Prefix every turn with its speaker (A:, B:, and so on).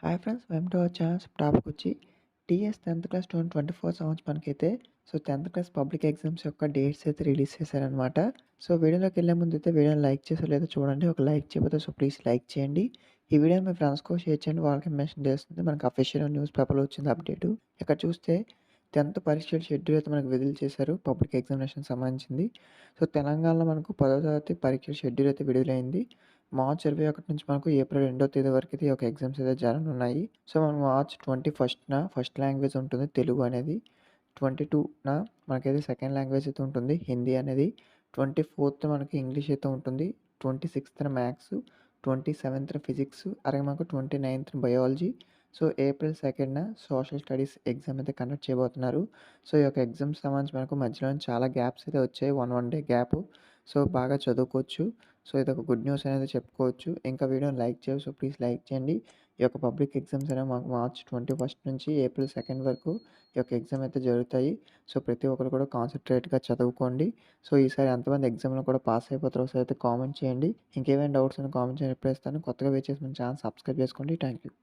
A: Hi friends! Welcome to our channel. Topic వచ్చి TS 10th class 2024 సంవత్సరానికైతే 10th class public exams యొక్క dates అయితే release చేశారనమాట. వీడియోలోకి వెళ్ళే ముందు అయితే వీడియోని లైక్ చేసో లేదో చూడండి. ఒక లైక్ చేయకపోతే ప్లీజ్ లైక్ చేయండి. ఈ వీడియోని మీ ఫ్రెండ్స్‌కి షేర్ చేయండి. వాళ్ళకి ఇన్ఫర్మేషన్ తెలుస్తుంది. మనకు అఫీషియల్ న్యూస్ పేపర్‌లో వచ్చింది అప్డేటు. ఇక్కడ చూస్తే 10th పరీక్షల షెడ్యూల్ అయితే మనకు విడుదల చేశారు. పబ్లిక్ ఎగ్జామినేషన్‌కి సంబంధించింది. తెలంగాణలో మనకు 10వ తరగతి పరీక్షల షెడ్యూల్ అయితే విడుదలైంది. మార్చ్ 21 నుంచి మనకు ఏప్రిల్ 2వ తేదీ వరకు అయితే ఈ యొక్క ఎగ్జామ్స్ అయితే జరగనున్నాయి. మనకు మార్చ్ 21న ఫస్ట్ లాంగ్వేజ్ ఉంటుంది తెలుగు అనేది. 22న మనకైతే సెకండ్ లాంగ్వేజ్ అయితే ఉంటుంది హిందీ అనేది. 24థ్ మనకి ఇంగ్లీష్ అయితే ఉంటుంది. 26థ్ మ్యాథ్స్, 27థ్ ఫిజిక్స్, అలాగే మనకు 29థ్ బయాలజీ. ఏప్రిల్ 2న సోషల్ స్టడీస్ ఎగ్జామ్ అయితే కండక్ట్ చేయబోతున్నారు. ఈ యొక్క ఎగ్జామ్స్ సంబంధించి మనకు మధ్యలో చాలా గ్యాప్స్ అయితే వచ్చాయి. 1 డే గ్యాప్. బాగా చదువుకోవచ్చు. ఇదొక గుడ్ న్యూస్ అనేది చెప్పుకోవచ్చు. ఇంకా వీడియోని లైక్ చేయరు. ప్లీజ్ లైక్ చేయండి. ఈ యొక్క పబ్లిక్ ఎగ్జామ్స్ అనేవి మాకు మార్చ్ 21 నుంచి ఏప్రిల్ 2 వరకు ఈ యొక్క ఎగ్జామ్ అయితే జరుగుతాయి. ప్రతి ఒక్కరు కూడా కాన్సంట్రేట్‌గా చదువుకోండి. ఈసారి ఎంతమంది ఎగ్జామ్‌లో కూడా పాస్ అయిపోతారో ఒకసారి అయితే కామెంట్ చేయండి. ఇంకేమైనా డౌట్స్ ఉన్న కామెంట్ చేయండి రిప్లై ఇస్తాను. కొత్తగా విజిట్ చేసి మన ఛానల్ సబ్స్క్రైబ్ చేసుకోండి. Thank you.